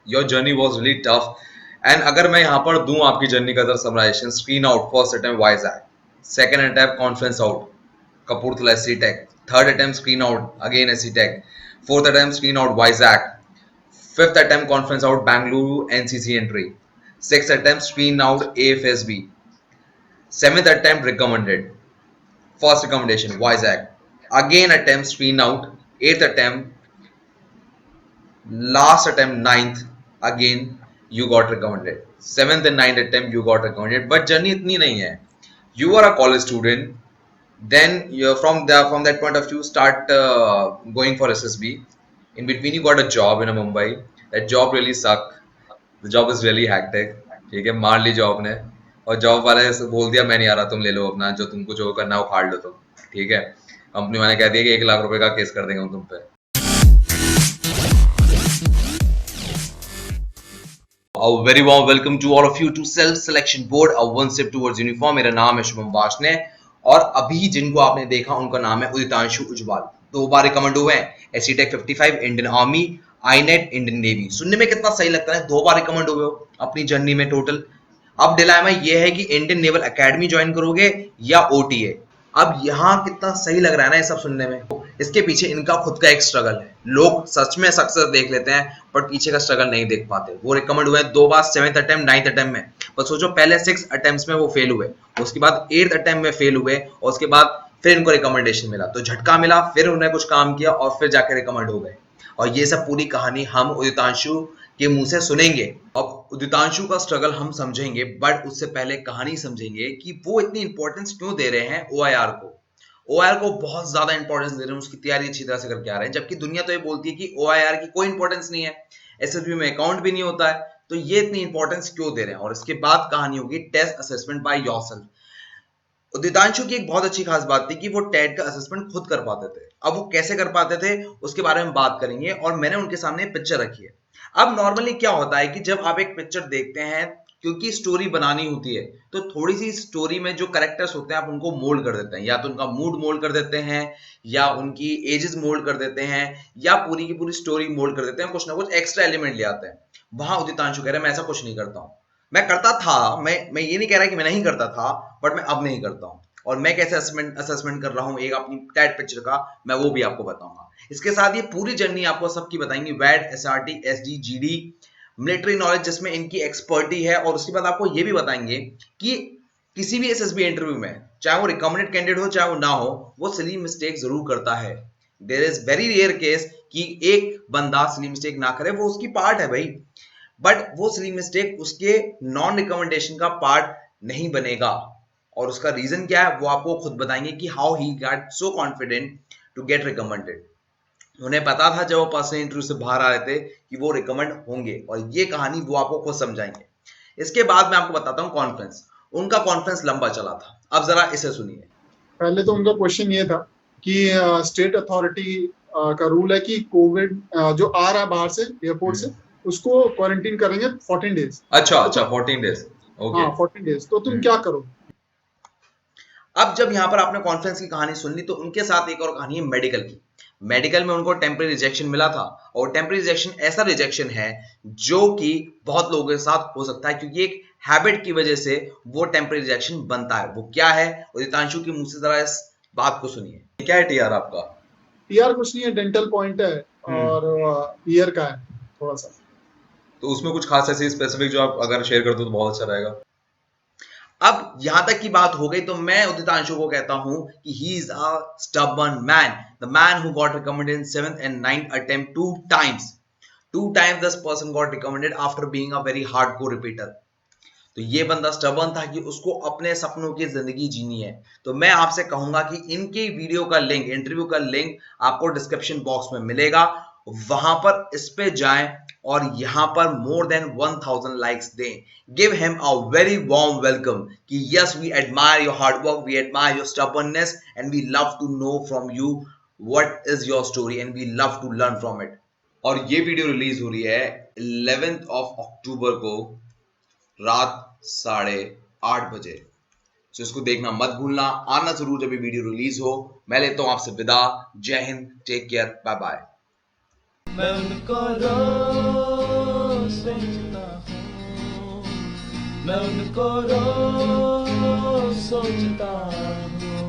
Your journey was really tough. And अगर मैं यहाँ पर दूं आपकी जर्नी का अगर summarisation, screen out first attempt Vizag, second attempt conference out Kapurthala SC tech, third attempt screen out again SC tech, fourth attempt screen out Vizag, fifth attempt conference out Bangalore NCC entry, sixth attempt screen out AFSB, seventh attempt recommended, first recommendation Vizag, again attempt screen out, eighth attempt, last attempt ninth, again you got recommended, seventh and ninth attempt you got recommended, but journey itni nahi hai. You are a college student, then you're from that point of view start going for SSB. In between you got a job in a Mumbai. That job really sucked. The job is really hectic. ठीक है, मार ली job ने, और job वाले से बोल दिया मैं नहीं आ रहा, तुम ले लो अपना, जो तुमको जो करना है उखाड़ लो तुम। ठीक है, कंपनी वाले कह दिया कि 1 लाख रुपए का केस कर देंगे हम तुम पे। A very warm welcome to all of you to Self Selection Board, a one step towards uniform। मेरा नाम है शुभम वाशने, और अभी जिनको आपने देखा उनका नाम है उदितांशु उज्ज्वल। 2 बार रिकमेंड हुए हैं, SC tech 55, Indian Army, INET, Indian Navy. सुनने में कितना सही लगता है, 2 बार रिकमेंड हुए हो अपनी जर्नी में टोटल। अब डिलेमा ये है कि इंडियन नेवल एकेडमी ज्वाइन करोगे या ओटीए। अब यहाँ कितना सही लग रहा है ना ये सब सुनने में। इसके पीछे इनका खुद का एक स्ट्रगल है। लोग सच में सक्सेस देख लेते हैं बट पीछे का स्ट्रगल नहीं देख पाते। वो रिकमेंड हुए 2 बार, 7th अटेम्प्ट, 9th अटेम्प्ट में। पर सोचो, पहले 6 अटेम्प्ट्स में वो फेल हुए, उसके बाद 8th अटेम्प्ट में फेल हुए, और उसके बाद फिर इनको रिकमेंडेशन मिला, तो झटका मिला, फिर उन्होंने कुछ काम किया और फिर जाके रिकमेंड हो गए। और ये सब पूरी कहानी हम उदितांशु के मुंह से सुनेंगे। अब उदितांशु का स्ट्रगल हम समझेंगे, बट उससे पहले कहानी समझेंगे कि वो इतनी इंपॉर्टेंस क्यों दे रहे हैं ओआईआर को। ओआईआर को बहुत ज्यादा इंपॉर्टेंस दे रहे हैं, उसकी तैयारी अच्छी तरह से करके आ रहे हैं, जबकि दुनिया तो ये बोलती है कि ओआईआर की कोई इंपॉर्टेंस नहीं है, एसएसबी में अकाउंट भी नहीं होता है, तो ये इतनी इंपॉर्टेंस क्यों दे रहे हैं। और इसके बाद कहानी होगी टेस्ट असेसमेंट बाय योरसेल्फ। उदितांशु की एक बहुत अच्छी खास बात थी कि वो टेट का असेसमेंट खुद कर पाते थे। अब वो कैसे कर पाते थे उसके बारे में बात करेंगे, और मैंने उनके सामने पिक्चर रखी है। अब नॉर्मली क्या होता है कि जब आप एक पिक्चर देखते हैं, क्योंकि स्टोरी बनानी होती है, तो थोड़ी सी स्टोरी में जो कैरेक्टर्स होते हैं आप उनको मोल्ड कर देते हैं, या तो उनका मूड मोल्ड कर देते हैं, या उनकी एजेस मोल्ड कर देते हैं, या पूरी की पूरी स्टोरी मोल्ड कर देते हैं, कुछ ना कुछ एक्स्ट्रा एलिमेंट ले आते हैं। वहां उदितांशु कह रहे हैं मैं ऐसा कुछ नहीं करता हूं। मैं करता था, मैं ये नहीं कह रहा कि मैं नहीं करता था, बट मैं अब नहीं करता हूं। और मैं कैसे असेसमेंट कर रहा हूं एक अपनी टैट पिक्चर का, मैं वो भी आपको बताऊंगा। इसके साथ ये पूरी जर्नी आपको सबकी बताएंगे, वैट, SRT, SD, GD, military knowledge जिसमें इनकी एक्सपर्टी है। और उसके बाद आपको ये भी बताएंगे कि किसी भी एसएसबी इंटरव्यू में, चाहे वो रिकमेंडेड कैंडिडेट हो चाहे वो ना हो, वो सिली मिस्टेक जरूर करता है। There is very rare case कि एक बंदा सिली मिस्टेक ना करे, वो उसकी पार्ट है भाई, बट वो सिली मिस्टेक उसके नॉन रिकमेंडेशन का पार्ट नहीं बनेगा। और उसका रीजन क्या है वो आपको खुद बताएंगे कि how he got so confident to get recommended. उन्हें पता था जब वो पर्सनल इंटरव्यू से बाहर आ रहे थे कि वो रिकमेंड होंगे, और ये कहानी वो आपको खुद समझाएंगे। इसके बाद मैं आपको बताता हूँ कॉन्फ्रेंस। उनका कॉन्फ्रेंस लंबा चला था, अब जरा इसे सुनिए। पहले तो उनका क्वेश्चन ये था कि स्टेट अथॉरिटी का रूल है कि कोविड जो आ रहा है बाहर से, एयरपोर्ट से, उसको क्वारंटीन करेंगे 14 डेज। अच्छा तो 14 डेज, ओके। हाँ 14 डेज, तो तुम क्या करोगे। अब जब यहाँ पर आपने कॉन्फ्रेंस की कहानी सुन ली, तो उनके साथ एक और कहानी है मेडिकल की। मेडिकल में उनको टेम्परेरी रिजेक्शन मिला था, और टेम्परेरी रिजेक्शन ऐसा रिजेक्शन है जो कि बहुत लोगों के साथ हो सकता है, क्योंकि एक हैबिट की वजह से वो टेम्परेरी रिजेक्शन बनता है। वो क्या है, उदितांशु की मुंह से जरा इस बात को सुनिए। क्या है टीआर आपका? टीआर कुछ नहीं है, डेंटल पॉइंट है और ईयर का है थोड़ा सा। तो उसमें कुछ खास ऐसी स्पेसिफिक जो आप अगर शेयर कर दो तो बहुत अच्छा रहेगा। अब यहां तक की बात हो गई, तो मैं उदितांशु को कहता हूं कि he is a stubborn man, the man who got recommended in 7th and 9th attempt 2 times। 2 times this person got recommended after being a very hardcore repeater। तो ये बंदा स्टबर्न था कि उसको अपने सपनों की जिंदगी जीनी है। तो मैं आपसे कहूंगा कि इनकी वीडियो का लिंक, इंटरव्यू का लिंक आपको डिस्क्रिप्शन बॉक्स में मिलेगा, वहां पर इस पे जाएं और यहां पर मोर देन 1000 लाइक्स दें। Give him a very warm welcome कि yes we admire your hard work, we admire your stubbornness, and we love to know from you what is your story, and we love to learn from it. और ये video release हो रही है 11th of October को रात 8:30 बजे। तो इसको देखना मत भूलना, आना जरूर जब ये वीडियो रिलीज हो। मैं लेता हूं आपसे विदा। जय Hind, take care, bye bye. मैं उनको रोज सोचता हूँ।